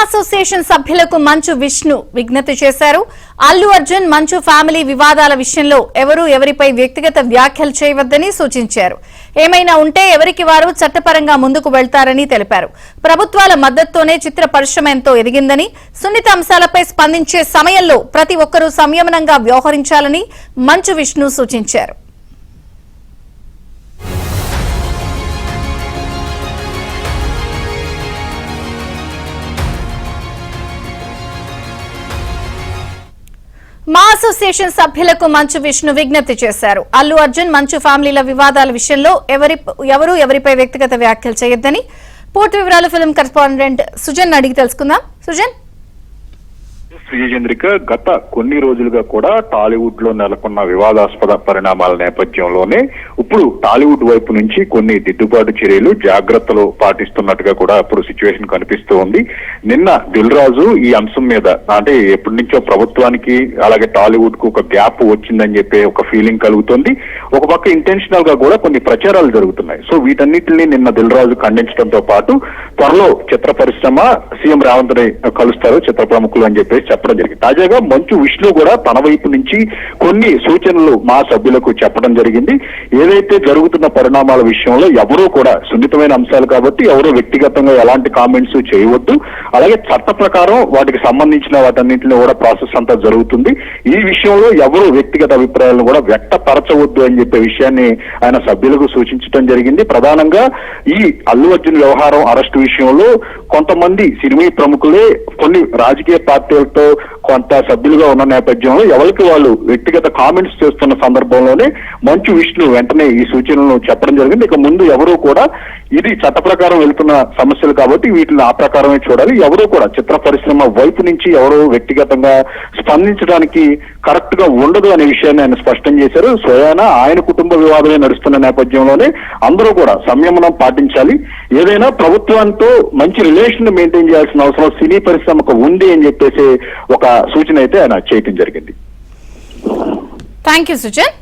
Association సభ్యులకు మంచు విష్ణు విజ్ఞప్తి చేశారు. అల్లు అర్జున్ మంచు ఫ్యామిలీ వివాదాల విషయంలో ఎవరూ ఎవరిపై వ్యక్తిగత వ్యాఖ్యలు చేయవద్దని సూచించారు. ఏమైనా ఉంటే ఎవరికి వారు చట్టపరంగా ముందుకు వెళ్తారని తెలిపారు. ప్రభుత్వాల మద్దతుతోనే చిత్ర పరిశ్రమ ఎంతో ఎదిగిందని, సున్నిత అంశాలపై స్పందించే సమయంలో ప్రతి ఒక్కరూ సంయమనంగా వ్యవహరించాలని మంచు విష్ణు సూచించారు. మా అసోసియేషన్ సభ్యులకు మంచు విష్ణు విజ్ఞప్తి చేశారు. అల్లు అర్జున్ మంచు ఫ్యామిలీల వివాదాల విషయంలో ఎవరూ ఎవరిపై వ్యక్తిగత వ్యాఖ్యలు చేయొద్దని పూర్తి వివరాలు ఫిల్మ్ కరెస్పాండెంట్ సుజన్ అడిగి తెలుసుకుందాం. సుజన్, శ్రీచంద్రిక, గత కొన్ని రోజులుగా కూడా టాలీవుడ్ లో నెలకొన్న వివాదాస్పద పరిణామాల నేపథ్యంలోనే ఇప్పుడు టాలీవుడ్ వైపు నుంచి కొన్ని దిద్దుబాటు చర్యలు, జాగ్రత్తలు పాటిస్తున్నట్టుగా కూడా ఇప్పుడు సిచ్యువేషన్ కనిపిస్తూ ఉంది. నిన్న దిల్ రాజు ఈ అంశం మీద, అంటే ఎప్పటి నుంచో ప్రభుత్వానికి అలాగే టాలీవుడ్ కు ఒక గ్యాప్ వచ్చిందని చెప్పి ఒక ఫీలింగ్ కలుగుతుంది. ఒక పక్క ఇంటెన్షనల్ గా కూడా కొన్ని ప్రచారాలు జరుగుతున్నాయి. సో వీటన్నిటిని నిన్న దిల్ రాజు ఖండించడంతో పాటు త్వరలో చిత్ర పరిశ్రమ సీఎం రేవంత్ ని కలుస్తారు చిత్ర ప్రముఖులు అని చెప్పి చెప్పడం జరిగింది. తాజాగా మంచు విష్ణు కూడా తన వైపు నుంచి కొన్ని సూచనలు మా సభ్యులకు చెప్పడం జరిగింది. ఏదైతే జరుగుతున్న పరిణామాల విషయంలో ఎవరూ కూడా సున్నితమైన అంశాలు కాబట్టి ఎవరూ వ్యక్తిగతంగా ఎలాంటి కామెంట్స్ చేయవద్దు, అలాగే చట్ట ప్రకారం వాటికి సంబంధించిన వాటన్నింటినీ కూడా ప్రాసెస్ అంతా జరుగుతుంది. ఈ విషయంలో ఎవరు వ్యక్తిగత అభిప్రాయాలను కూడా వ్యక్తపరచవద్దు అని చెప్పే విషయాన్ని ఆయన సభ్యులకు సూచించడం జరిగింది. ప్రధానంగా ఈ అల్లు అర్జున్ వ్యవహారం అరెస్టు విషయంలో కొంతమంది సినిమా ప్రముఖులే కొన్ని రాజకీయ పార్టీలతో కొంత సభ్యులుగా ఉన్న నేపథ్యంలో ఎవరికి వాళ్ళు వ్యక్తిగత కామెంట్స్ చేస్తున్న సందర్భంలోనే మంచు విష్ణు వెంటనే ఈ సూచనలను చెప్పడం జరిగింది. ఇక ముందు ఎవరూ కూడా ఇది చట్ట ప్రకారం వెళ్తున్న సమస్యలు కాబట్టి వీటిని ఆ ప్రకారమే చూడాలి, ఎవరూ కూడా చిత్ర పరిశ్రమ వైపు నుంచి ఎవరో వ్యక్తిగతంగా స్పందించడానికి కరెక్ట్ గా ఉండదు అనే విషయాన్ని ఆయన స్పష్టం చేశారు. స్వయానా ఆయన కుటుంబ వివాదమే నడుస్తున్న నేపథ్యంలోనే అందరూ కూడా సంయమనం పాటించాలి. ఏదైనా ప్రభుత్వంతో మంచి రిలేషన్ మెయింటైన్ చేయాల్సిన అవసరం సినీ పరిశ్రమకు ఉంది అని చెప్పేసి ఒక సూచన అయితే ఆయన చేయటం జరిగింది. Thank you Sujan.